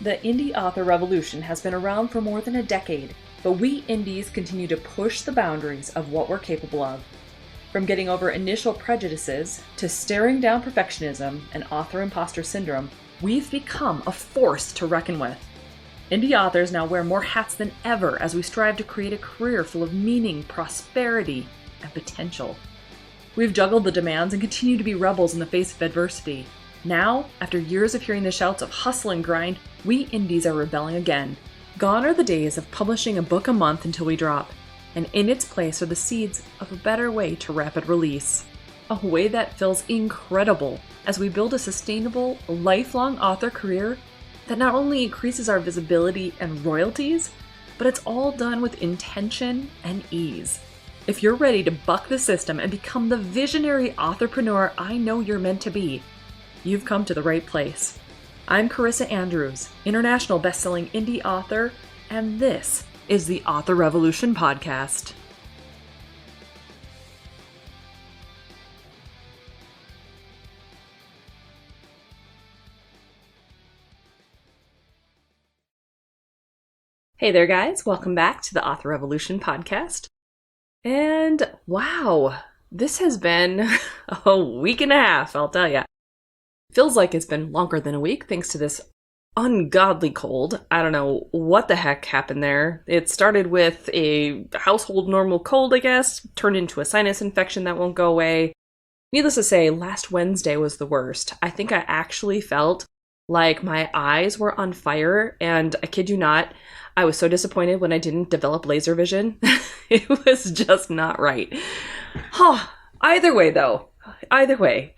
The indie author revolution has been around for more than a decade, but we indies continue to push the boundaries of what we're capable of. From getting over initial prejudices to staring down perfectionism and author imposter syndrome, we've become a force to reckon with. Indie authors now wear more hats than ever as we strive to create a career full of meaning, prosperity, and potential. We've juggled the demands and continue to be rebels in the face of adversity. Now, after years of hearing the shouts of hustle and grind, we indies are rebelling again. Gone are the days of publishing a book a month until we drop, and in its place are the seeds of a better way to rapid release. A way that feels incredible as we build a sustainable, lifelong author career that not only increases our visibility and royalties, but it's all done with intention and ease. If you're ready to buck the system and become the visionary authorpreneur I know you're meant to be, you've come to the right place. I'm Carissa Andrews, international best-selling indie author, and this is the Author Revolution podcast. Hey there, guys. Welcome back to the Author Revolution podcast. And wow, this has been a week and a half, I'll tell ya. Feels like it's been longer than a week thanks to this ungodly cold. I don't know what the heck happened there. It started with a household normal cold, I guess, turned into a sinus infection that won't go away. Needless to say, last Wednesday was the worst. I think I actually felt like my eyes were on fire, and I kid you not, I was so disappointed when I didn't develop laser vision. It was just not right. Either way, though. Either way.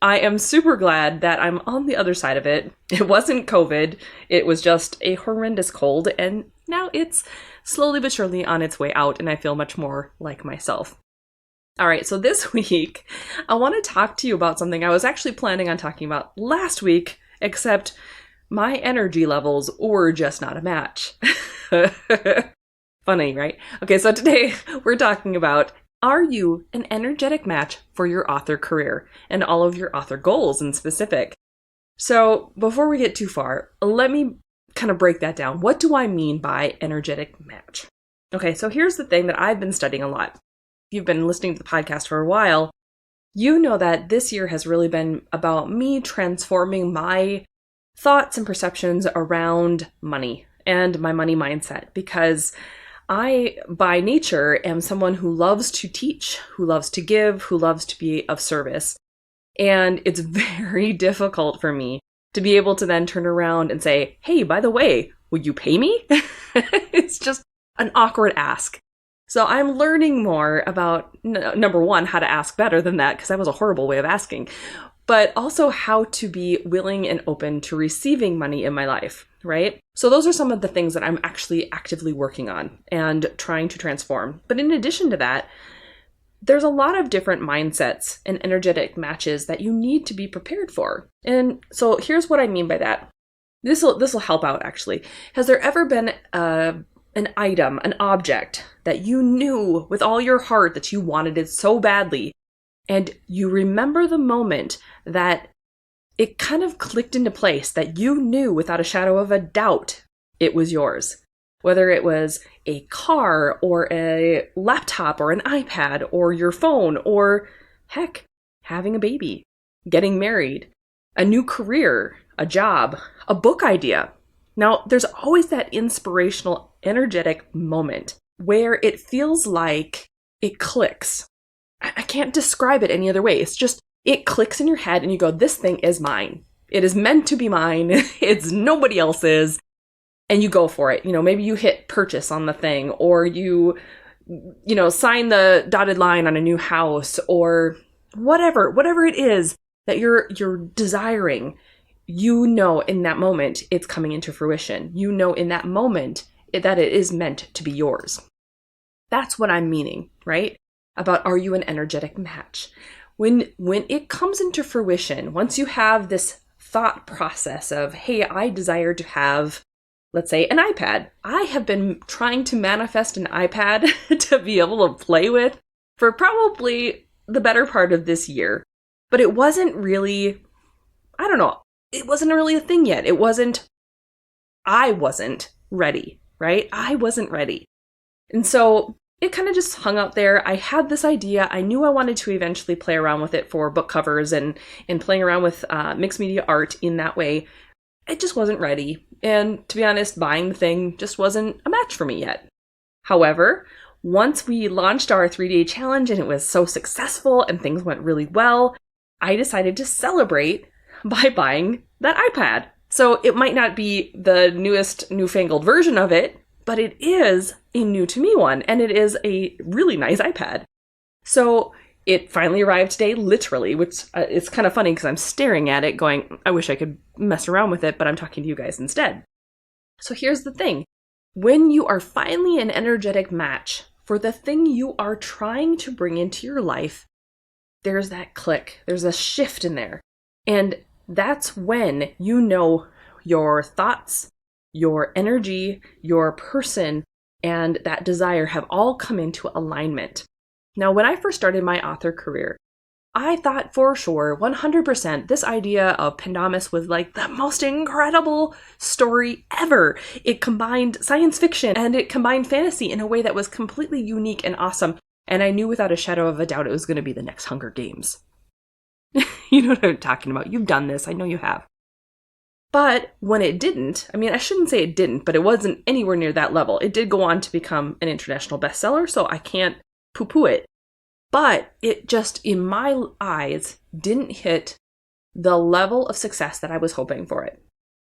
I am super glad that I'm on the other side of it. It wasn't COVID. It was just a horrendous cold, and now it's slowly but surely on its way out, and I feel much more like myself. All right, so this week, I want to talk to you about something I was actually planning on talking about last week, except my energy levels were just not a match. Funny, right? Okay, so today we're talking about, are you an energetic match for your author career and all of your author goals in specific? So before we get too far, let me kind of break that down. What do I mean by energetic match? Okay, so here's the thing that I've been studying a lot. If you've been listening to the podcast for a while, you know that this year has really been about me transforming my thoughts and perceptions around money and my money mindset, because I, by nature, am someone who loves to teach, who loves to give, who loves to be of service. And it's very difficult for me to be able to then turn around and say, hey, by the way, will you pay me? It's just an awkward ask. So I'm learning more about, number one, how to ask better than that, because that was a horrible way of asking, but also how to be willing and open to receiving money in my life, right? So those are some of the things that I'm actually actively working on and trying to transform. But in addition to that, there's a lot of different mindsets and energetic matches that you need to be prepared for. And so here's what I mean by that. This will help out, actually. Has there ever been an item, an object that you knew with all your heart that you wanted it so badly, and you remember the moment that it kind of clicked into place, that you knew without a shadow of a doubt it was yours? Whether it was a car or a laptop or an iPad or your phone or, heck, having a baby, getting married, a new career, a job, a book idea. Now, there's always that inspirational, energetic moment where it feels like it clicks. I can't describe it any other way. It's just, it clicks in your head and you go, this thing is mine. It is meant to be mine. It's nobody else's. And you go for it. Maybe you hit purchase on the thing, or you sign the dotted line on a new house, or whatever it is that you're desiring. In that moment, it's coming into fruition. In that moment that it is meant to be yours. That's what I'm meaning, right? About, are you an energetic match? When it comes into fruition, once you have this thought process of, hey, I desire to have, let's say, an iPad. I have been trying to manifest an iPad to be able to play with for probably the better part of this year. But it wasn't really, it wasn't really a thing yet. It wasn't I wasn't ready, right? I wasn't ready. And so it kind of just hung out there. I had this idea. I knew I wanted to eventually play around with it for book covers and playing around with mixed media art in that way. It just wasn't ready. And to be honest, buying the thing just wasn't a match for me yet. However, once we launched our 3-day challenge and it was so successful and things went really well, I decided to celebrate by buying that iPad. So it might not be the newest newfangled version of it, but it is a new to me one, and it is a really nice iPad. So it finally arrived today, literally, which it's kind of funny because I'm staring at it going, I wish I could mess around with it, but I'm talking to you guys instead. So here's the thing. When you are finally an energetic match for the thing you are trying to bring into your life, there's that click. There's a shift in there. And that's when you know your thoughts, your energy, your person, and that desire have all come into alignment. Now, when I first started my author career, I thought for sure, 100%, this idea of Pendamis was like the most incredible story ever. It combined science fiction and it combined fantasy in a way that was completely unique and awesome. And I knew without a shadow of a doubt it was going to be the next Hunger Games. You know what I'm talking about. You've done this. I know you have. But when it didn't, I mean, I shouldn't say it didn't, but it wasn't anywhere near that level. It did go on to become an international bestseller, so I can't poo-poo it. But it just, in my eyes, didn't hit the level of success that I was hoping for it.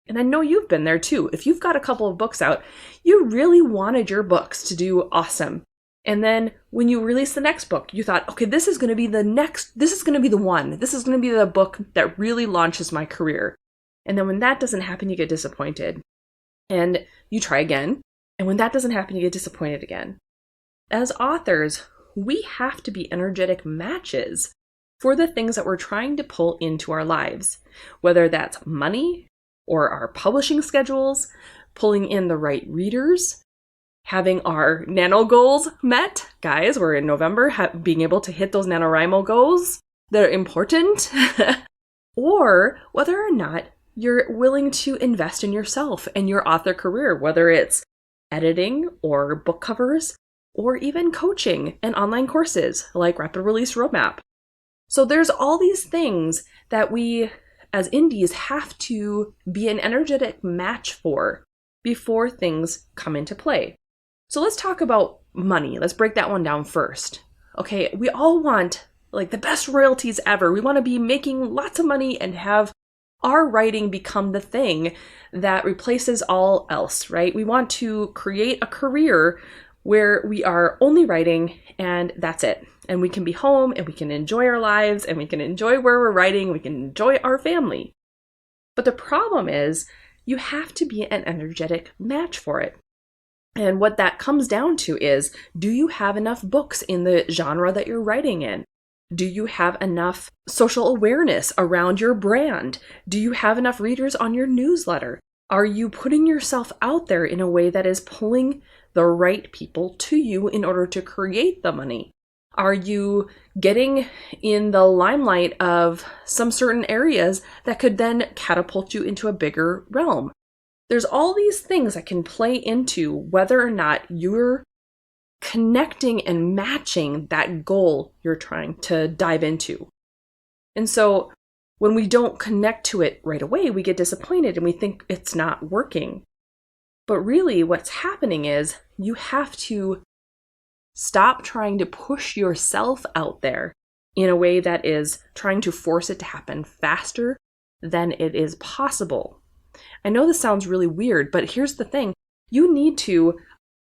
And I know you've been there too. If you've got a couple of books out, you really wanted your books to do awesome. And then when you release the next book, you thought, okay, this is going to be the next, this is going to be the one. This is going to be the book that really launches my career. And then when that doesn't happen, you get disappointed. And you try again. And when that doesn't happen, you get disappointed again. As authors, we have to be energetic matches for the things that we're trying to pull into our lives, whether that's money or our publishing schedules, pulling in the right readers, having our nano goals met. Guys, we're in November, being able to hit those NaNoWriMo goals that are important, or whether or not you're willing to invest in yourself and your author career, whether it's editing or book covers, or even coaching and online courses like Rapid Release Roadmap. So there's all these things that we as indies have to be an energetic match for before things come into play. So let's talk about money. Let's break that one down first. Okay, we all want like the best royalties ever. We want to be making lots of money and have our writing become the thing that replaces all else, right? We want to create a career where we are only writing and that's it. And we can be home and we can enjoy our lives and we can enjoy where we're writing. We can enjoy our family. But the problem is you have to be an energetic match for it. And what that comes down to is, do you have enough books in the genre that you're writing in? Do you have enough social awareness around your brand? Do you have enough readers on your newsletter? Are you putting yourself out there in a way that is pulling the right people to you in order to create the money? Are you getting in the limelight of some certain areas that could then catapult you into a bigger realm? There's all these things that can play into whether or not you're connecting and matching that goal you're trying to dive into. And so when we don't connect to it right away, we get disappointed and we think it's not working. But really what's happening is you have to stop trying to push yourself out there in a way that is trying to force it to happen faster than it is possible. I know this sounds really weird, but here's the thing. You need to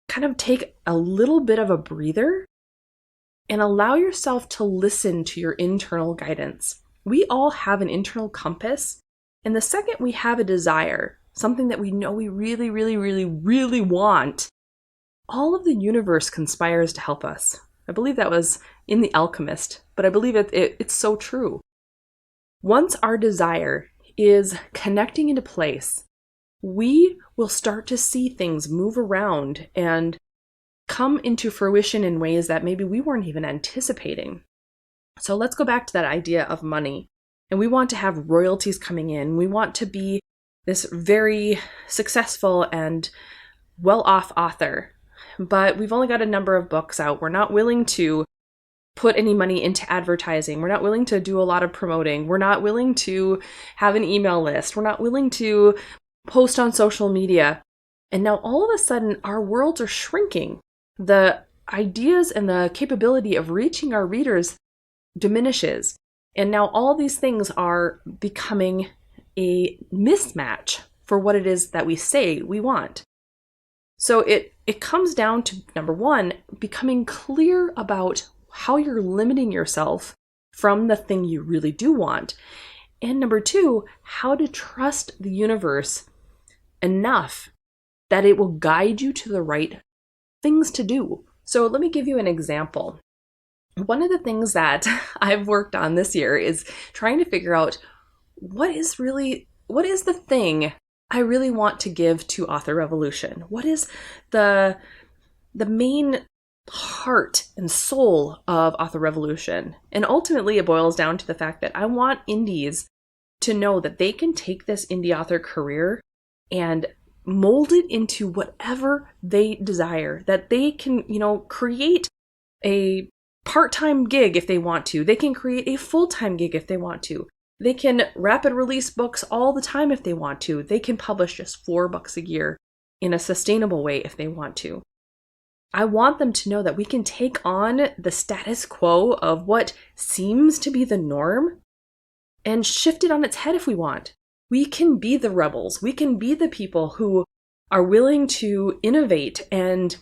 kind of take a little bit of a breather and allow yourself to listen to your internal guidance. We all have an internal compass, and the second we have a desire, something that we know we really, really, really, really want, all of the universe conspires to help us. I believe that was in The Alchemist, but I believe it's so true. Once our desire is connecting into place, we will start to see things move around and come into fruition in ways that maybe we weren't even anticipating. So let's go back to that idea of money. And we want to have royalties coming in. We want to be this very successful and well-off author, but we've only got a number of books out. We're not willing to put any money into advertising. We're not willing to do a lot of promoting. We're not willing to have an email list. We're not willing to post on social media. And now all of a sudden, our worlds are shrinking. The ideas and the capability of reaching our readers diminishes. And now all these things are becoming a mismatch for what it is that we say we want. So it comes down to, number one, becoming clear about how you're limiting yourself from the thing you really do want. And number two, how to trust the universe enough that it will guide you to the right things to do. So let me give you an example. One of the things that I've worked on this year is trying to figure out what is the thing I really want to give to Author Revolution? What is the main heart and soul of Author Revolution? And ultimately, it boils down to the fact that I want indies to know that they can take this indie author career and mold it into whatever they desire, that they can, create a part-time gig if they want to. They can create a full-time gig if they want to. They can rapid release books all the time if they want to. They can publish just 4 books a year in a sustainable way if they want to. I want them to know that we can take on the status quo of what seems to be the norm and shift it on its head if we want. We can be the rebels. We can be the people who are willing to innovate and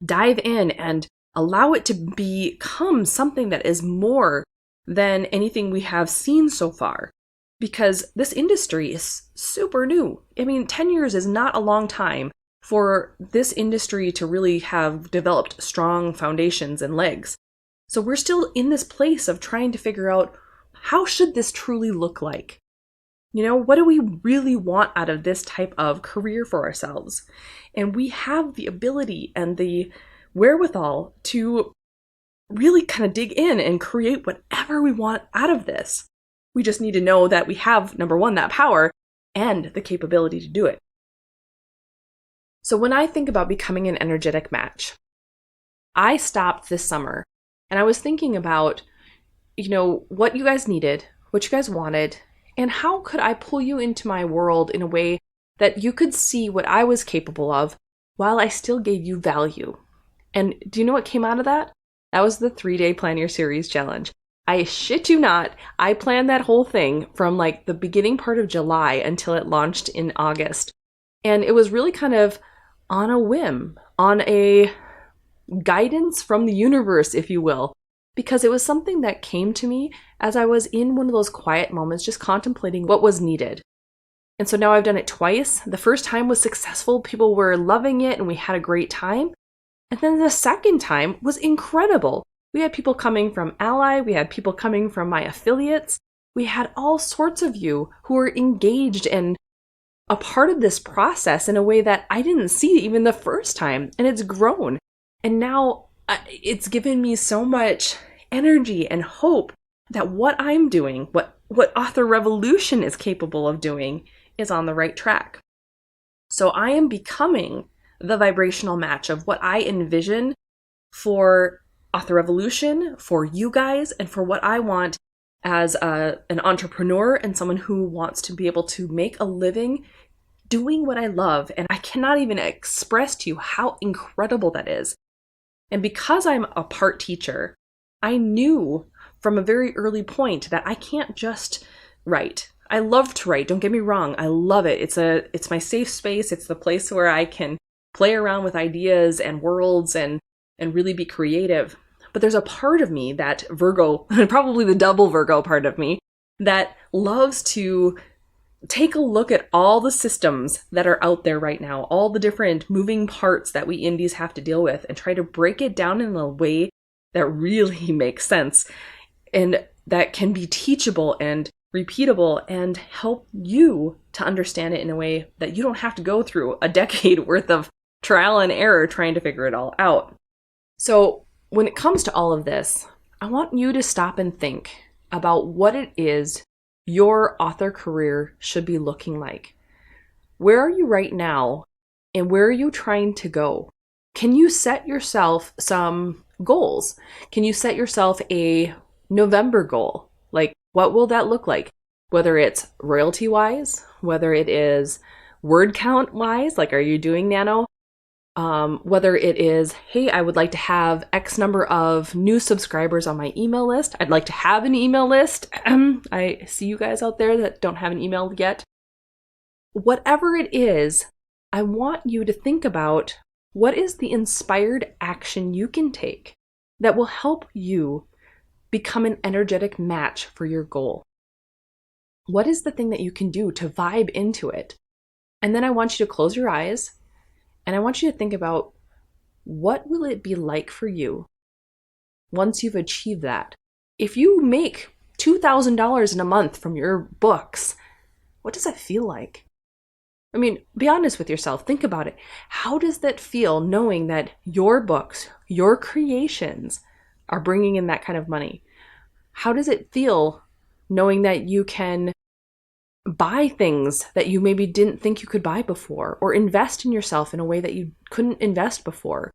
dive in and allow it to become something that is more than anything we have seen so far. Because this industry is super new. 10 years is not a long time for this industry to really have developed strong foundations and legs. So we're still in this place of trying to figure out, how should this truly look like? What do we really want out of this type of career for ourselves? And we have the ability and the wherewithal to really kind of dig in and create whatever we want out of this. We just need to know that we have, number one, that power and the capability to do it. So when I think about becoming an energetic match, I stopped this summer and I was thinking about, what you guys needed, what you guys wanted, and how could I pull you into my world in a way that you could see what I was capable of while I still gave you value. And do you know what came out of that? That was the 3-day Plan Your Series challenge. I shit you not, I planned that whole thing from the beginning part of July until it launched in August. And it was really kind of on a whim, on a guidance from the universe, if you will, because it was something that came to me as I was in one of those quiet moments, just contemplating what was needed. And so now I've done it twice. The first time was successful. People were loving it and we had a great time. And then the second time was incredible. We had people coming from Ally. We had people coming from my affiliates. We had all sorts of you who were engaged and a part of this process in a way that I didn't see even the first time. And it's grown. And now it's given me so much energy and hope that what I'm doing, what Author Revolution is capable of doing, is on the right track. So I am becoming the vibrational match of what I envision for Author Revolution, for you guys, and for what I want as an entrepreneur and someone who wants to be able to make a living doing what I love. And I cannot even express to you how incredible that is. And because I'm a part teacher, I knew from a very early point that I can't just write. I love to write, don't get me wrong. I love it. It's my safe space. It's the place where I can play around with ideas and worlds and really be creative. But there's a part of me, that Virgo, probably the double Virgo part of me, that loves to take a look at all the systems that are out there right now, all the different moving parts that we indies have to deal with, and try to break it down in a way that really makes sense and that can be teachable and repeatable and help you to understand it in a way that you don't have to go through a decade worth of trial and error trying to figure it all out. So when it comes to all of this, I want you to stop and think about what it is your author career should be looking like. Where are you right now? And where are you trying to go? Can you set yourself some goals? Can you set yourself a November goal? Like, what will that look like? Whether it's royalty wise, whether it is word count wise, like, are you doing nano? Whether it is, hey, I would like to have X number of new subscribers on my email list. I'd like to have an email list. I see you guys out there that don't have an email yet. Whatever it is, I want you to think about what is the inspired action you can take that will help you become an energetic match for your goal. What is the thing that you can do to vibe into it? And then I want you to close your eyes and I want you to think about what will it be like for you once you've achieved that. If you make $2,000 in a month from your books, what does that feel like? I mean, be honest with yourself. Think about it. How does that feel knowing that your books, your creations are bringing in that kind of money? How does it feel knowing that you can buy things that you maybe didn't think you could buy before, or invest in yourself in a way that you couldn't invest before,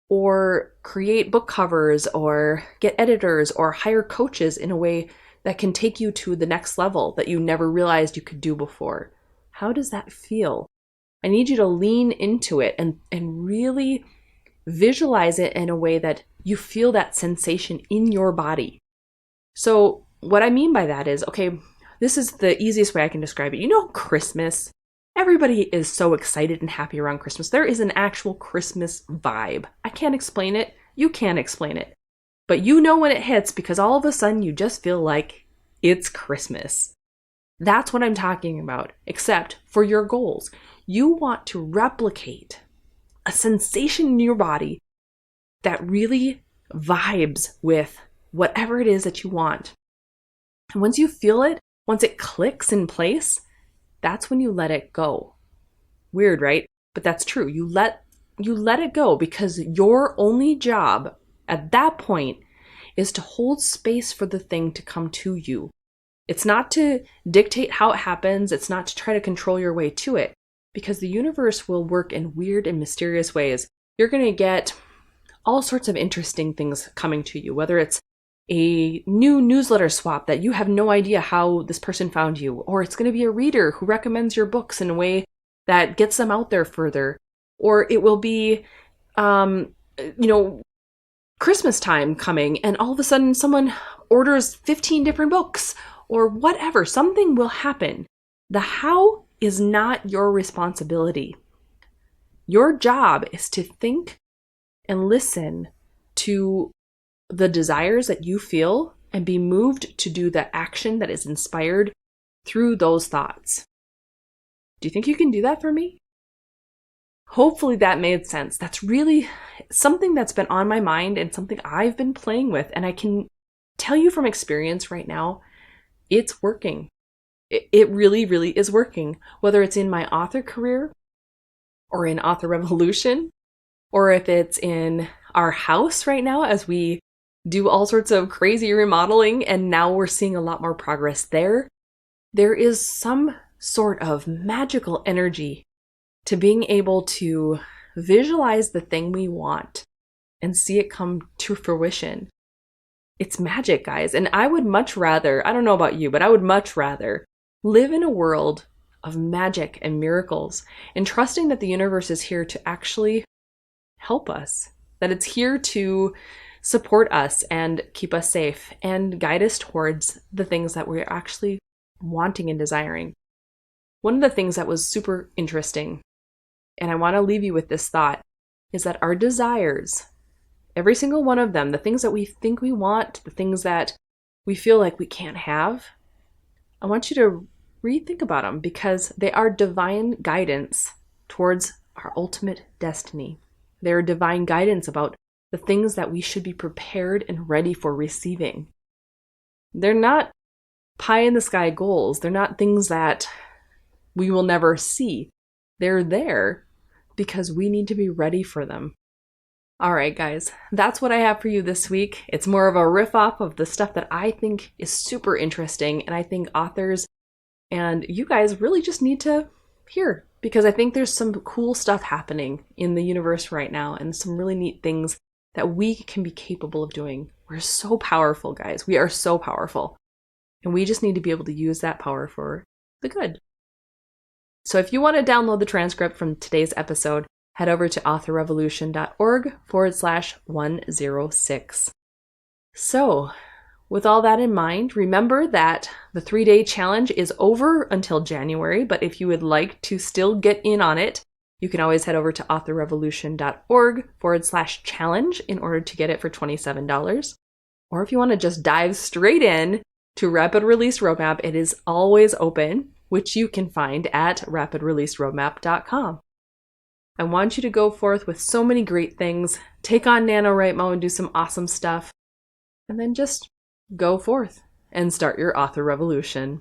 or create book covers, or get editors, or hire coaches in a way that can take you to the next level that you never realized you could do before? How does that feel? I need you to lean into it and really visualize it in a way that you feel that sensation in your body. So what I mean by that is, okay, this is the easiest way I can describe it. You know, Christmas, everybody is so excited and happy around Christmas. There is an actual Christmas vibe. I can't explain it. You can't explain it. But you know when it hits because all of a sudden you just feel like it's Christmas. That's what I'm talking about, except for your goals. You want to replicate a sensation in your body that really vibes with whatever it is that you want. And once you feel it, once it clicks in place, that's when you let it go. Weird, right? But that's true. You let it go because your only job at that point is to hold space for the thing to come to you. It's not to dictate how it happens. It's not to try to control your way to it, because the universe will work in weird and mysterious ways. You're going to get all sorts of interesting things coming to you, whether it's a new newsletter swap that you have no idea how this person found you, or it's going to be a reader who recommends your books in a way that gets them out there further, or it will be, Christmas time coming and all of a sudden someone orders 15 different books or whatever. Something will happen. The how is not your responsibility. Your job is to think and listen to the desires that you feel and be moved to do the action that is inspired through those thoughts. Do you think you can do that for me? Hopefully that made sense. That's really something that's been on my mind and something I've been playing with. And I can tell you from experience right now, it's working. It really, really is working. Whether it's in my author career or in Author Revolution, or if it's in our house right now as we do all sorts of crazy remodeling and now we're seeing a lot more progress there. There is some sort of magical energy to being able to visualize the thing we want and see it come to fruition. It's magic, guys. And I would much rather, I don't know about you, but I would much rather live in a world of magic and miracles and trusting that the universe is here to actually help us, that it's here to support us and keep us safe and guide us towards the things that we're actually wanting and desiring. One of the things that was super interesting, and I want to leave you with this thought, is that our desires, every single one of them, the things that we think we want, the things that we feel like we can't have, I want you to rethink about them because they are divine guidance towards our ultimate destiny. They are divine guidance about the things that we should be prepared and ready for receiving. They're not pie in the sky goals. They're not things that we will never see. They're there because we need to be ready for them. All right, guys, that's what I have for you this week. It's more of a riff off of the stuff that I think is super interesting, and I think authors and you guys really just need to hear because I think there's some cool stuff happening in the universe right now and some really neat things that we can be capable of doing. We're so powerful, guys. We are so powerful. And we just need to be able to use that power for the good. So if you want to download the transcript from today's episode, head over to authorrevolution.org/106. So, with all that in mind, remember that the 3-day challenge is over until January, but if you would like to still get in on it, you can always head over to authorrevolution.org/challenge in order to get it for $27. Or if you want to just dive straight in to Rapid Release Roadmap, it is always open, which you can find at rapidreleaseroadmap.com. I want you to go forth with so many great things, take on NaNoWriMo and do some awesome stuff, and then just go forth and start your author revolution.